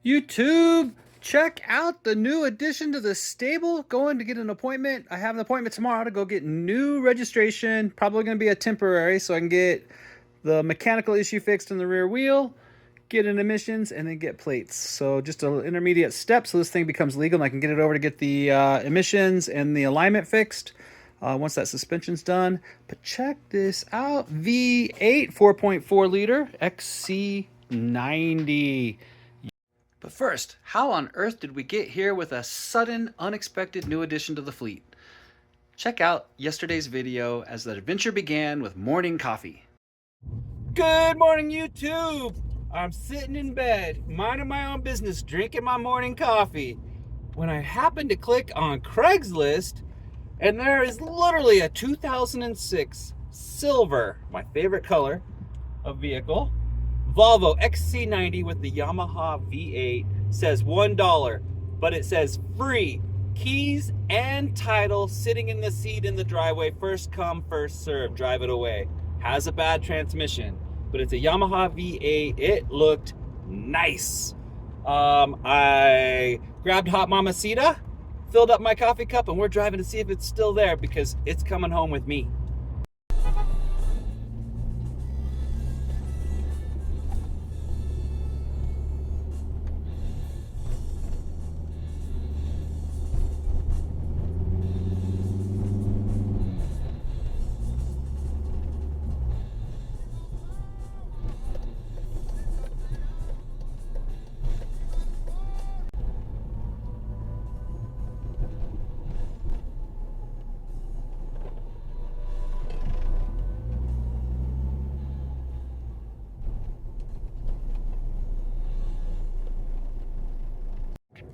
YouTube, check out the new addition to the stable. Going to get an appointment. I have an appointment tomorrow to go get new registration. Probably going to be a temporary, so I can get the mechanical issue fixed in the rear wheel, get an emissions, and then get plates. So just an intermediate step so this thing becomes legal and I can get it over to get the emissions and the alignment fixed once that suspension's done. But check this out. V8 4.4 liter XC90. But first, how on earth did we get here with a sudden, unexpected new addition to the fleet? Check out yesterday's video as the adventure began with morning coffee. Good morning, YouTube. I'm sitting in bed, minding my own business, drinking my morning coffee, when I happened to click on Craigslist, and there is literally a 2006 silver, my favorite color of vehicle, Volvo XC90 with the Yamaha V8. Says $1, but it says free keys and title sitting in the seat in the driveway. First come, first serve. Drive it away. Has a bad transmission, but it's a Yamaha V8. It looked nice. I grabbed Hot Mamacita, filled up my coffee cup, and we're driving to see if it's still there because it's coming home with me.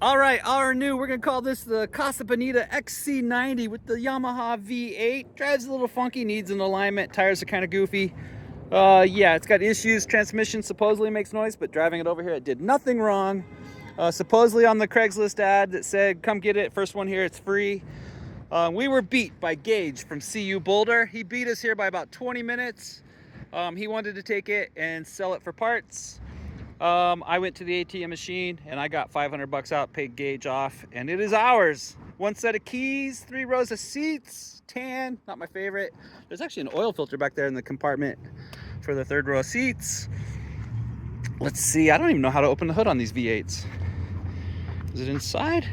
All right, our new, we're gonna call this the Casa Bonita XC90 with the Yamaha V8. Drives a little funky, needs an alignment, tires are kind of goofy. Yeah, it's got issues. Transmission supposedly makes noise, but driving it over here, it did nothing wrong. Supposedly on the Craigslist ad that said, come get it, first one here, it's free. We were beat by Gage from CU Boulder. He beat us here by about 20 minutes. He wanted to take it and sell it for parts. I went to the ATM machine and I got 500 bucks out, paid Gage off, and it is ours. One set of keys, 3 rows of seats, tan, not my favorite. There's actually an oil filter back there in the compartment for the 3rd row of seats. Let's see, I don't even know how to open the hood on these V8s. Is it inside?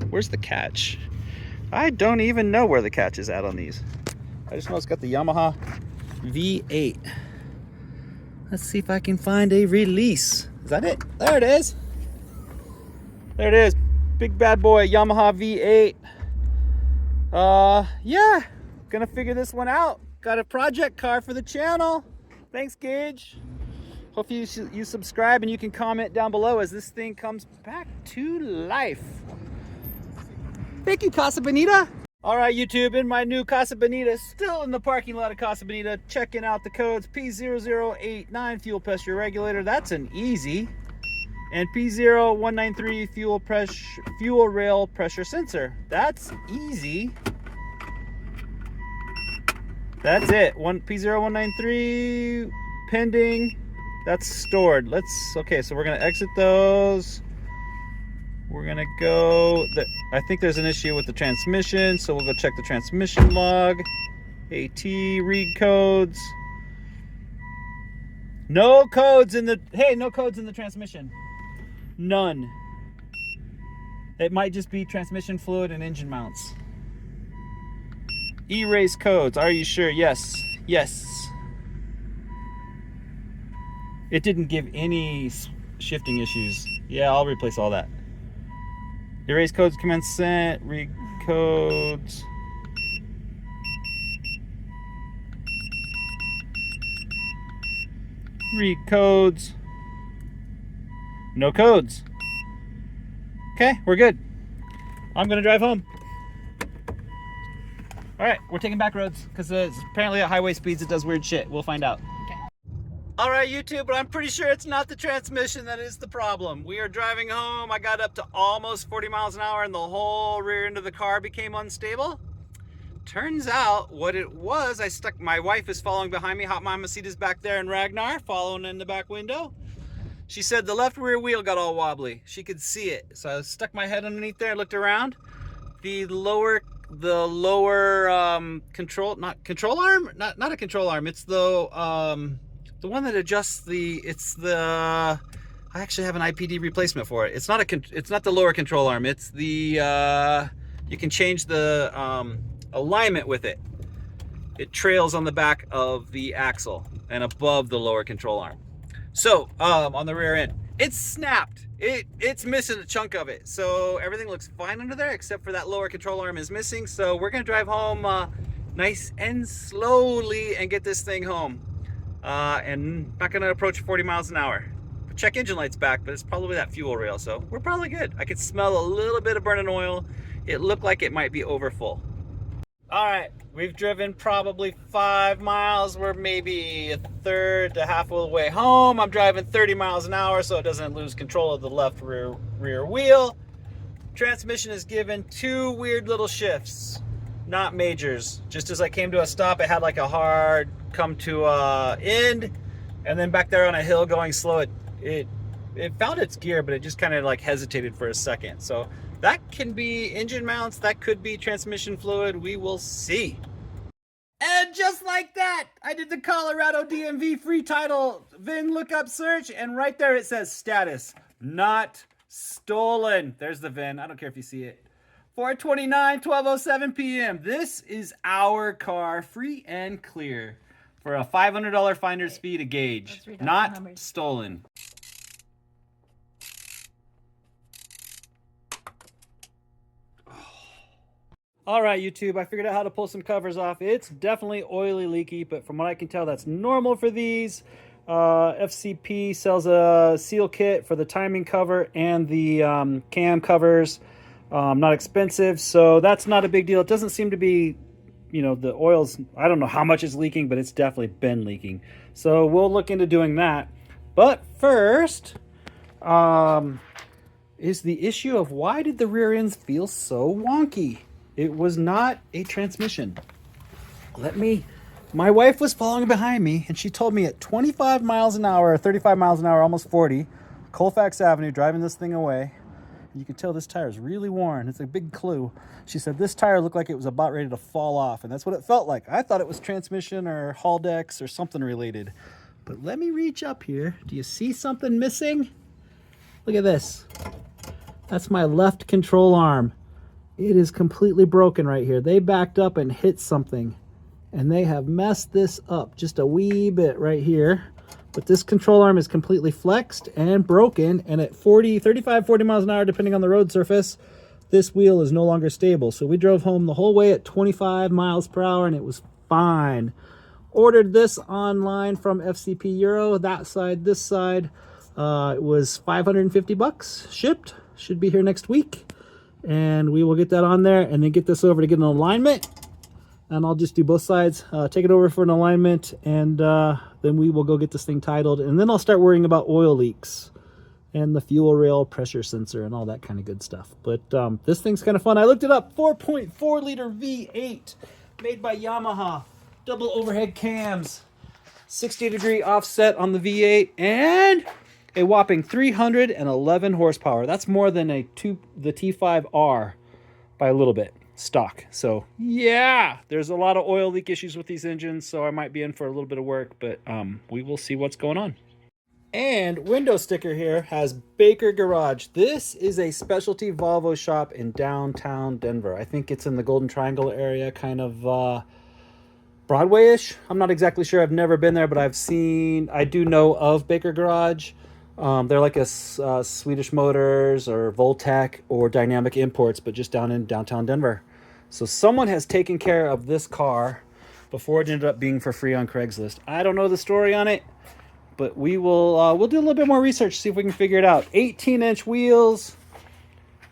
Where's the catch? I don't even know where the catch is at on these. I just know it's got the Yamaha V8. Let's see if I can find a release. Is that it? There it is. There it is. Big bad boy Yamaha V8. Yeah, gonna figure this one out. Got a project car for the channel. Thanks, Gage. Hope you subscribe and you can comment down below as this thing comes back to life. Thank you, Casa Bonita. All right, YouTube, in my new Casa Bonita, still in the parking lot of Casa Bonita, checking out the codes. P0089 fuel pressure regulator, that's an easy. And P0193 fuel rail pressure sensor, that's easy. That's it. P0193 pending. That's stored. Okay, so we're gonna exit those. We're gonna go, I think there's an issue with the transmission, so we'll go check the transmission log. AT, read codes. No codes in the, hey, no codes in the transmission. None. It might just be transmission fluid and engine mounts. Erase codes, are you sure? Yes, yes. It didn't give any shifting issues. Yeah, I'll replace all that. Erase codes, commence sent, read codes. Read codes. No codes. Okay, we're good. I'm gonna drive home. All right, we're taking back roads because apparently at highway speeds it does weird shit. We'll find out. All right, YouTube, but I'm pretty sure it's not the transmission that is the problem. We are driving home. I got up to almost 40 miles an hour and the whole rear end of the car became unstable. Turns out what it was, my wife is following behind me. Hot Mamacita's back there and Ragnar following in the back window. She said the left rear wheel got all wobbly. She could see it. So I stuck my head underneath there, looked around. The lower control, not control arm, not a control arm. It's the one that adjusts I actually have an IPD replacement for it. It's not the lower control arm. It's the you can change the alignment with it. It trails on the back of the axle and above the lower control arm. So on the rear end, it's snapped. It's missing a chunk of it. So everything looks fine under there except for that lower control arm is missing. So we're gonna drive home nice and slowly and get this thing home. And not gonna approach 40 miles an hour. Check engine lights back, but it's probably that fuel rail, so we're probably good. I could smell a little bit of burning oil. It looked like it might be over full. All right, we've driven probably 5 miles. We're maybe a third to half of the way home. I'm driving 30 miles an hour so it doesn't lose control of the left rear wheel. Transmission is given 2 weird little shifts, not majors. Just as I came to a stop, it had like a hard come to a end, and then back there on a hill going slow, it found its gear, but it just kind of like hesitated for a second. So that can be engine mounts, that could be transmission fluid, we will see. And just like that, I did the Colorado DMV free title VIN lookup search, and right there it says status, not stolen. There's the VIN, I don't care if you see it. 4/29, 12:07 p.m. This is our car, free and clear, for a $500 finder's fee to gauge, not stolen. All right, YouTube, I figured out how to pull some covers off. It's definitely oily, leaky, but from what I can tell, that's normal for these. FCP sells a seal kit for the timing cover and the cam covers. Not expensive, so that's not a big deal. It doesn't seem to be, you know, the oil's, I don't know how much is leaking, but it's definitely been leaking. So we'll look into doing that. But first, is the issue of why did the rear ends feel so wonky? It was not a transmission. My wife was following behind me, and she told me at 25 miles an hour, 35 miles an hour, almost 40, Colfax Avenue, driving this thing away. You can tell this tire is really worn. It's a big clue. She said this tire looked like it was about ready to fall off, and that's what it felt like. I thought it was transmission or hull decks or something related. But let me reach up here. Do you see something missing? Look at this. That's my left control arm. It is completely broken right here. They backed up and hit something, and they have messed this up just a wee bit right here. But this control arm is completely flexed and broken, and at 35, 40 miles an hour, depending on the road surface, this wheel is no longer stable. So we drove home the whole way at 25 miles per hour, and it was fine. Ordered this online from FCP Euro, that side, this side. It was 550 bucks shipped. Should be here next week. And we will get that on there and then get this over to get an alignment. And I'll just do both sides, take it over for an alignment, and then we will go get this thing titled. And then I'll start worrying about oil leaks and the fuel rail pressure sensor and all that kind of good stuff. But this thing's kind of fun. I looked it up, 4.4 liter V8 made by Yamaha, double overhead cams, 60-degree offset on the V8, and a whopping 311 horsepower. That's more than the T5R by a little bit, stock. So yeah, there's a lot of oil leak issues with these engines, so I might be in for a little bit of work, but we will see what's going on. And window sticker here has Baker Garage. This is a specialty Volvo shop in downtown Denver. I think it's in the Golden Triangle area, kind of Broadway-ish. I'm not exactly sure. I've never been there, but I do know of Baker Garage. They're like a Swedish Motors or Voltec or Dynamic Imports, but just down in downtown Denver. So someone has taken care of this car before it ended up being for free on Craigslist. I don't know the story on it, but we'll do a little bit more research, see if we can figure it out. 18-inch wheels.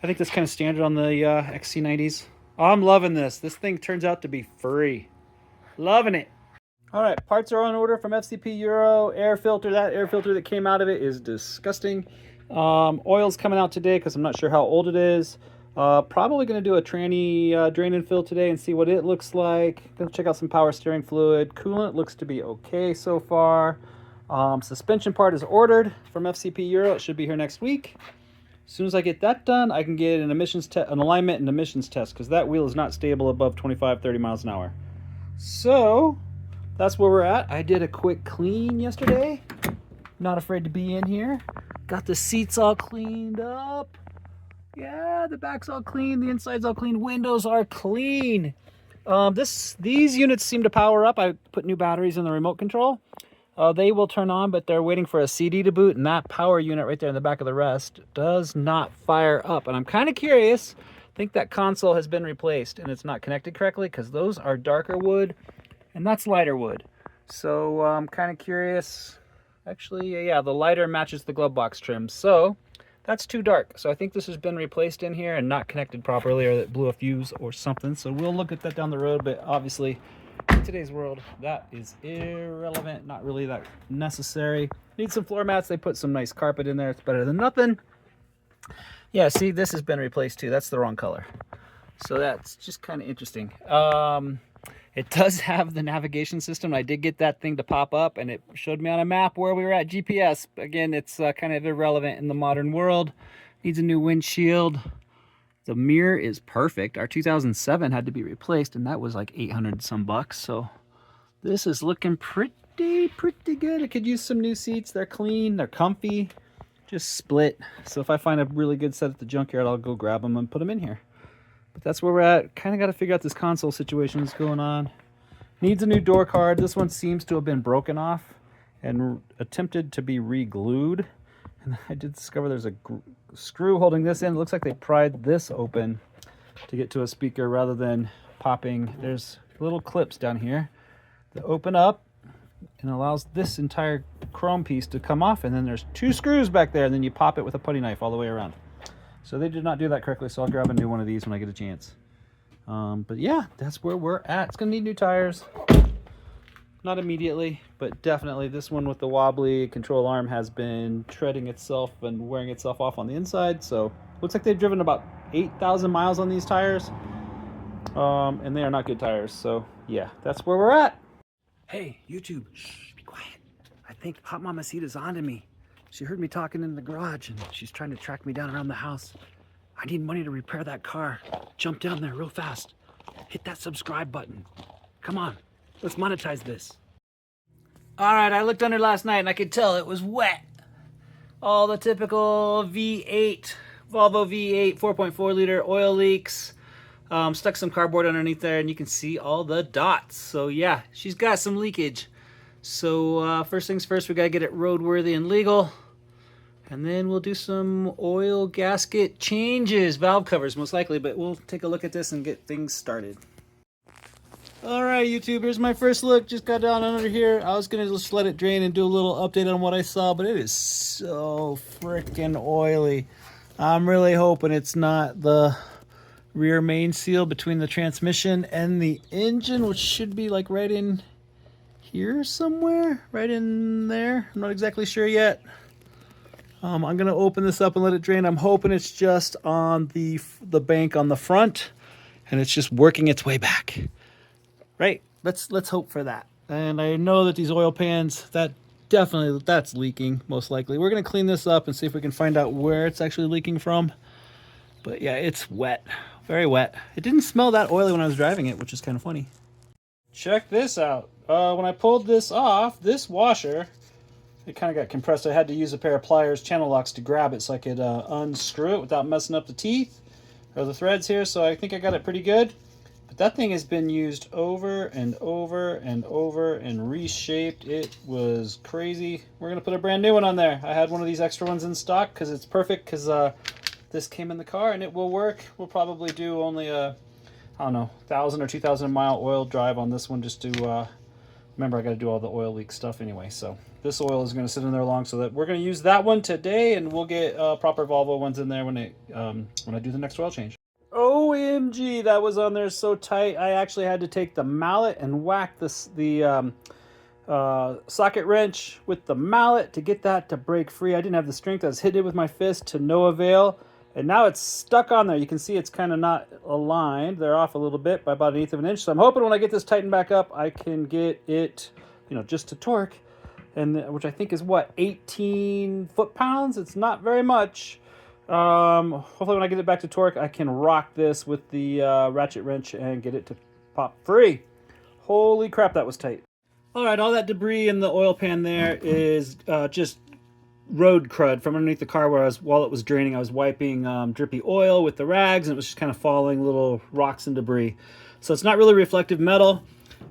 I think that's kind of standard on the XC90s. Oh, I'm loving this. This thing turns out to be free. Loving it. All right, parts are on order from FCP Euro. Air filter, that air filter that came out of it is disgusting. Oil's coming out today because I'm not sure how old it is. Probably going to do a tranny drain and fill today and see what it looks like. Gonna check out some power steering fluid. Coolant looks to be okay so far. Suspension part is ordered from FCP Euro. It should be here next week. As soon as I get that done, I can get an alignment and emissions test, because that wheel is not stable above 25-30 miles an hour. So that's where we're at. I did a quick clean yesterday. Not afraid to be in here. Got the seats all cleaned up. Yeah, the back's all clean, the inside's all clean, windows are clean. These units seem to power up. I put new batteries in the remote control. They will turn on, but they're waiting for a CD to boot, and that power unit right there in the back of the rest does not fire up. And I'm kind of curious. I think that console has been replaced and it's not connected correctly, because those are darker wood and that's lighter wood. So I'm kind of curious. Actually, yeah, the lighter matches the glove box trim. So that's too dark. So I think this has been replaced in here and not connected properly, or it blew a fuse or something. So we'll look at that down the road, but obviously in today's world, that is irrelevant, not really that necessary. Need some floor mats. They put some nice carpet in there. It's better than nothing. Yeah, see, this has been replaced too. That's the wrong color. So that's just kind of interesting. It does have the navigation system. I did get that thing to pop up, and it showed me on a map where we were at, GPS. Again, it's kind of irrelevant in the modern world. Needs a new windshield. The mirror is perfect. Our 2007 had to be replaced, and that was like 800 some bucks. So this is looking pretty good. I could use some new seats. They're clean, they're comfy, just split. So if I find a really good set at the junkyard, I'll go grab them and put them in here. But that's where we're at. Kind of got to figure out this console situation that's going on. Needs a new door card. This one seems to have been broken off and attempted to be re-glued. And I did discover there's a screw holding this in. It looks like they pried this open to get to a speaker rather than popping. There's little clips down here that open up and allows this entire chrome piece to come off. And then there's two screws back there, and then you pop it with a putty knife all the way around. So they did not do that correctly, so I'll grab a new one of these when I get a chance. But yeah, that's where we're at. It's going to need new tires. Not immediately, but definitely this one with the wobbly control arm has been treading itself and wearing itself off on the inside. So looks like they've driven about 8,000 miles on these tires. And they are not good tires. So yeah, that's where we're at. Hey, YouTube, shh, be quiet. I think Hot Mamacita's onto me. She heard me talking in the garage, and she's trying to track me down around the house. I need money to repair that car. Jump down there real fast. Hit that subscribe button. Come on, let's monetize this. All right, I looked under last night, and I could tell it was wet. All the typical V8, Volvo V8, 4.4 liter oil leaks. Stuck some cardboard underneath there, and you can see all the dots. So yeah, she's got some leakage. So first things first, we gotta get it roadworthy and legal. And then we'll do some oil gasket changes, valve covers most likely, but we'll take a look at this and get things started. All right, YouTube, here's my first look. Just got down under here. I was gonna just let it drain and do a little update on what I saw, but it is so freaking oily. I'm really hoping it's not the rear main seal between the transmission and the engine, which should be like right in here somewhere, right in there. I'm not exactly sure yet. I'm gonna open this up and let it drain. I'm hoping it's just on the bank on the front, and it's just working its way back. Right? Let's hope for that. And I know that these oil pans, that's leaking most likely. We're gonna clean this up and see if we can find out where it's actually leaking from. But yeah, it's wet, very wet. It didn't smell that oily when I was driving it, which is kind of funny. Check this out. When I pulled this off, this washer, it kind of got compressed. I had to use a pair of pliers, channel locks, to grab it so I could unscrew it without messing up the teeth or the threads here. So I think I got it pretty good. But that thing has been used over and over and over and reshaped. It was crazy. We're going to put a brand new one on there. I had one of these extra ones in stock because it's perfect, because this came in the car and it will work. We'll probably do only a, I don't know, 1,000 or 2,000 mile oil drive on this one, just to remember I got to do all the oil leak stuff anyway. So this oil is going to sit in there long, so that we're going to use that one today, and we'll get proper Volvo ones in there when I do the next oil change. OMG, that was on there so tight. I actually had to take the mallet and whack the socket wrench with the mallet to get that to break free. I didn't have the strength. I was hitting it with my fist to no avail. And now it's stuck on there. You can see it's kind of not aligned. They're off a little bit by about 1/8 of an inch. So I'm hoping when I get this tightened back up, I can get it, just to torque and which I think is what, 18 foot-pounds. It's not very much. Hopefully when I get it back to torque, I can rock this with the ratchet wrench and get it to pop free. Holy crap, that was tight. All right, all that debris in the oil pan there is just road crud from underneath the car where while it was draining, I was wiping drippy oil with the rags, and it was just kind of falling little rocks and debris. So it's not really reflective metal,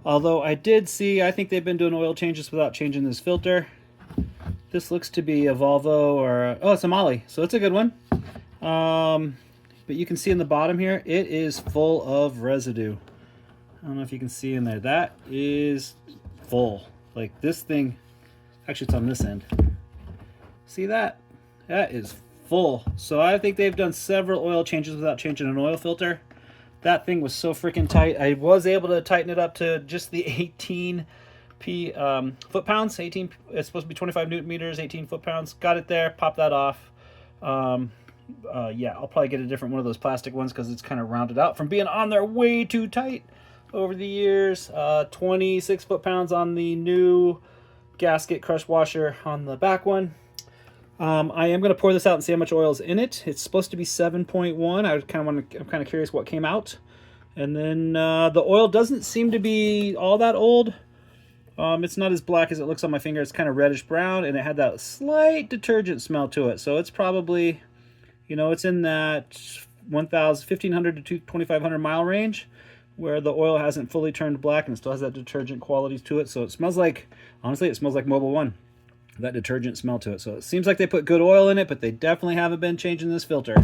although I did see, I think they've been doing oil changes without changing this filter. This looks to be a Volvo or, oh, it's a Molly, so it's a good one. But you can see in the bottom here, it is full of residue. I don't know if you can see in there. That is full. Like this thing, actually it's on this end. See that? That is full. So I think they've done several oil changes without changing an oil filter. That thing was so freaking tight. I was able to tighten it up to just the 18 foot-pounds. 18, it's supposed to be 25 newton meters, 18 foot-pounds. Got it there, pop that off. Yeah, I'll probably get a different one of those plastic ones because it's kind of rounded out from being on there way too tight over the years. 26 foot-pounds on the new gasket crush washer on the back one. I am going to pour this out and see how much oil is in it. It's supposed to be 7.1. I'm kind of curious what came out. And then the oil doesn't seem to be all that old. It's not as black as it looks on my finger. It's kind of reddish brown, and it had that slight detergent smell to it. So it's probably, you know, it's in that 1,500 to 2,500 mile range where the oil hasn't fully turned black and it still has that detergent qualities to it. So it smells like, honestly, it smells like Mobil 1. That detergent smell to it. So it seems like they put good oil in it, but they definitely haven't been changing this filter.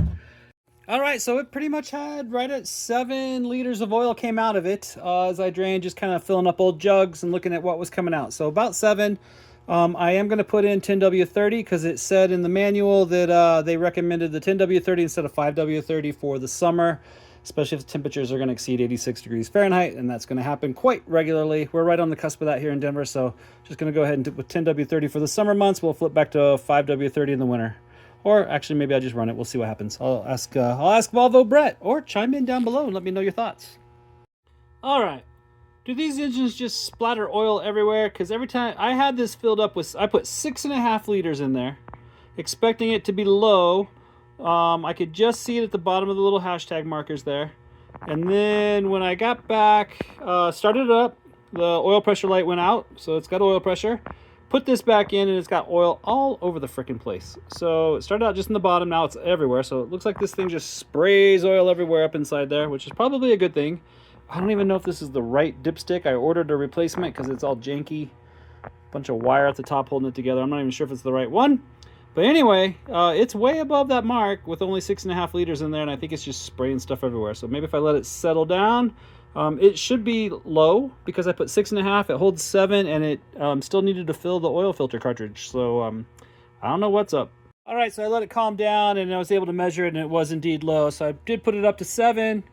All right, so it pretty much had right at 7 liters of oil came out of it as I drained, just kind of filling up old jugs and looking at what was coming out. So about 7. I am going to put in 10W30 because it said in the manual that they recommended the 10W30 instead of 5W30 for the summer, especially if the temperatures are going to exceed 86 degrees Fahrenheit, and that's going to happen quite regularly. We're right on the cusp of that here in Denver, so just going to go ahead and with 10W30 for the summer months. We'll flip back to 5W30 in the winter. Or actually, maybe I just run it. We'll see what happens. I'll ask Volvo Brett, or chime in down below and let me know your thoughts. All right. Do these engines just splatter oil everywhere? Because every time I had this filled up with, I put 6.5 liters in there, expecting it to be low. I could just see it at the bottom of the little hashtag markers there. And then when I got back, started it up, the oil pressure light went out, so it's got oil pressure. Put this back in and it's got oil all over the freaking place. So it started out just in the bottom, now it's everywhere. So it looks like this thing just sprays oil everywhere up inside there, which is probably a good thing. I don't even know if this is the right dipstick. I ordered a replacement because it's all janky. Bunch of wire at the top holding it together. I'm not even sure if it's the right one. But anyway, it's way above that mark with only 6.5 liters in there, and I think it's just spraying stuff everywhere. So maybe if I let it settle down, it should be low because I put 6.5. It holds 7, and it still needed to fill the oil filter cartridge. So I don't know what's up. All right, so I let it calm down, and I was able to measure it, and it was indeed low. So I did put it up to 7,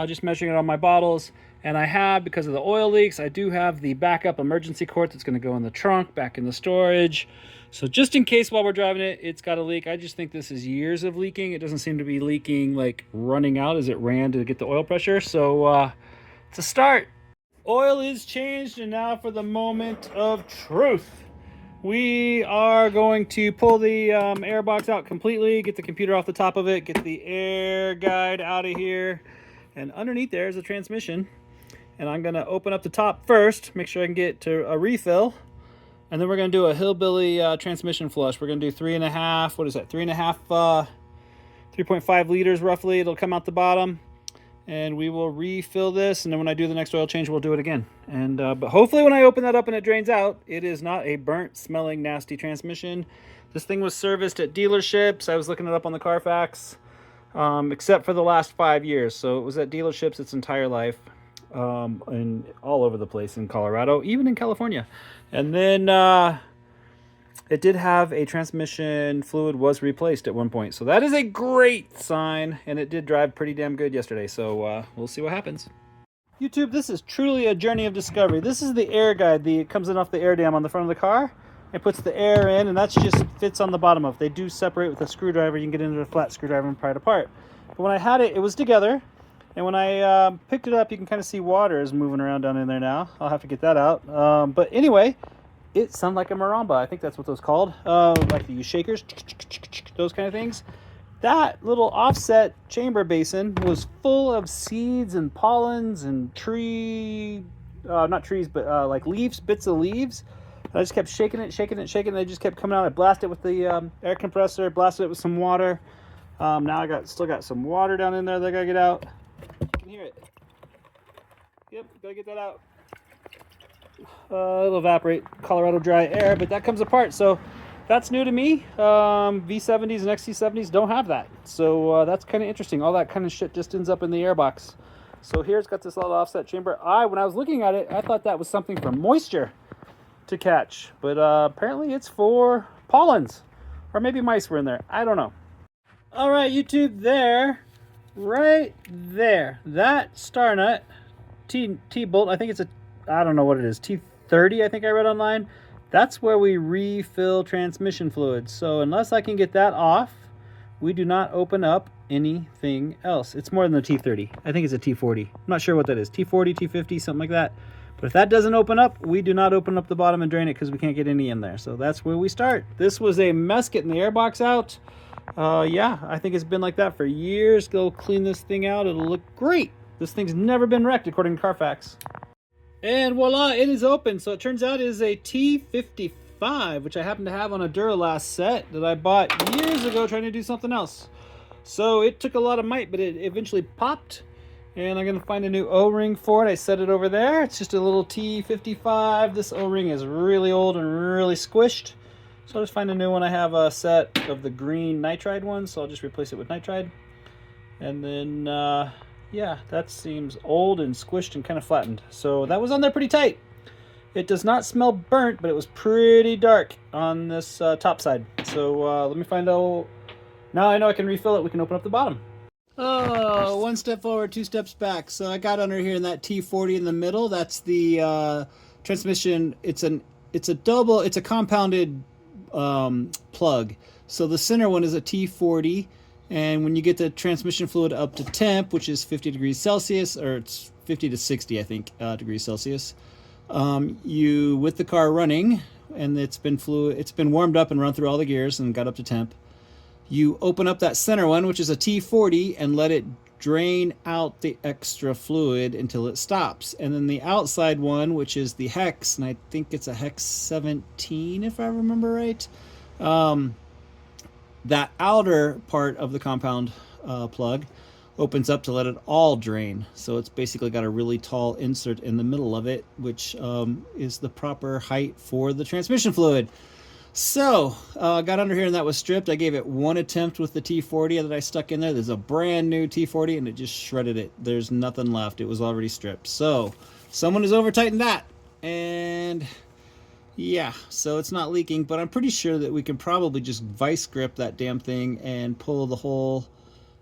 just measuring it on my bottles. And I have, because of the oil leaks, I do have the backup emergency cord that's going to go in the trunk, back in the storage. So just in case while we're driving it, it's got a leak. I just think this is years of leaking. It doesn't seem to be leaking, like running out as it ran to get the oil pressure. So it's a start. Oil is changed, and now for the moment of truth. We are going to pull the air box out completely, get the computer off the top of it, get the air guide out of here. And underneath there is a transmission. And I'm going to open up the top first, make sure I can get to a refill. And then we're going to do a hillbilly transmission flush. We're going to do 3.5, what is that, 3.5 liters roughly. It'll come out the bottom. And we will refill this. And then when I do the next oil change, we'll do it again. And but hopefully when I open that up and it drains out, it is not a burnt, smelling, nasty transmission. This thing was serviced at dealerships. I was looking it up on the Carfax, except for the last 5 years. So it was at dealerships its entire life. And all over the place in Colorado, even in California. And then it did have a transmission fluid was replaced at one point. So that is a great sign, and it did drive pretty damn good yesterday. So we'll see what happens. YouTube, this is truly a journey of discovery. This is the air guide. It comes in off the air dam on the front of the car. It puts the air in, and that's just fits on the bottom of it. They do separate with a screwdriver. You can get into a flat screwdriver and pry it apart. But when I had it, it was together. And when I picked it up, you can kind of see water is moving around down in there now. I'll have to get that out. But anyway, it sounded like a marimba. I think that's what those called. Like the shakers, those kind of things. That little offset chamber basin was full of seeds and pollens and not trees, but like leaves, bits of leaves. And I just kept shaking it. They just kept coming out. I blasted it with the air compressor, blasted it with some water. Now I still got some water down in there that I gotta get out. You can hear it. Yep, gotta get that out. It'll evaporate, Colorado dry air, but that comes apart. So that's new to me. V70s and XC70s don't have that. So that's kind of interesting. All that kind of shit just ends up in the airbox. So here it's got this little offset chamber. When I was looking at it, I thought that was something for moisture to catch, but apparently it's for pollens, or maybe mice were in there. I don't know. All right, YouTube, right there, that star nut, T-bolt, I think it's I don't know what it is, T30, I think I read online. That's where we refill transmission fluid. So unless I can get that off, we do not open up anything else. It's more than the T30. I think it's a T40. I'm not sure what that is. T40, T50, something like that. But if that doesn't open up, we do not open up the bottom and drain it because we can't get any in there. So that's where we start. This was a mess getting the airbox out. Yeah, I think it's been like that for years. Go clean this thing out. It'll look great. This thing's never been wrecked according to Carfax. And voila, it is open. So it turns out it is a T55, which I happen to have on a Duralast set that I bought years ago trying to do something else. So it took a lot of might, but it eventually popped. And I'm going to find a new O-ring for it. I set it over there. It's just a little T55. This O-ring is really old and really squished. So I'll just find a new one. I have a set of the green nitride ones, so I'll just replace it with nitride. And then, yeah, that seems old and squished and kind of flattened. So that was on there pretty tight. It does not smell burnt, but it was pretty dark on this top side. So let me find out. Now I know I can refill it. We can open up the bottom. Oh, one step forward, two steps back. So I got under here in that T40 in the middle. That's the transmission. It's a compounded plug. So the center one is a T40, and when you get the transmission fluid up to temp, which is 50 degrees Celsius, or it's 50 to 60, I think, degrees Celsius, you, with the car running, and it's been warmed up and run through all the gears and got up to temp, you open up that center one, which is a T40, and let it drain out the extra fluid until it stops. And then the outside one, which is the hex, and I think it's a hex 17 if I remember right, that outer part of the compound plug opens up to let it all drain. So it's basically got a really tall insert in the middle of it, which is the proper height for the transmission fluid. So got under here and that was stripped. I gave it one attempt with the T40 that I stuck in there. There's a brand new T40 and it just shredded it. There's nothing left. It was already stripped. So someone has over tightened that, and yeah, so it's not leaking, but I'm pretty sure that we can probably just vice grip that damn thing and pull the whole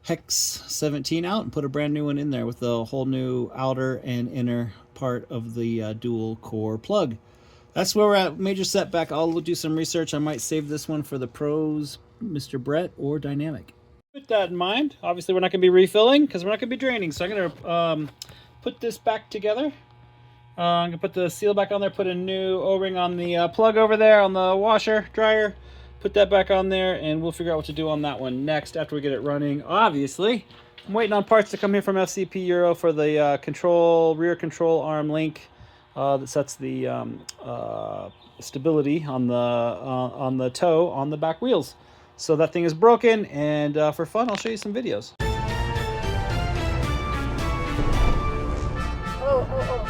hex 17 out and put a brand new one in there with a whole new outer and inner part of the dual core plug. That's where we're at. Major setback. I'll do some research. I might save this one for the pros, Mr. Brett or Dynamic. With that in mind, obviously we're not going to be refilling because we're not going to be draining. So I'm going to put this back together. I'm going to put the seal back on there, put a new O-ring on the plug over there on the washer, dryer. Put that back on there, and we'll figure out what to do on that one next after we get it running. Obviously, I'm waiting on parts to come in from FCP Euro for the rear control arm link. That sets the stability on the toe on the back wheels. So that thing is broken, and for fun, I'll show you some videos. Oh.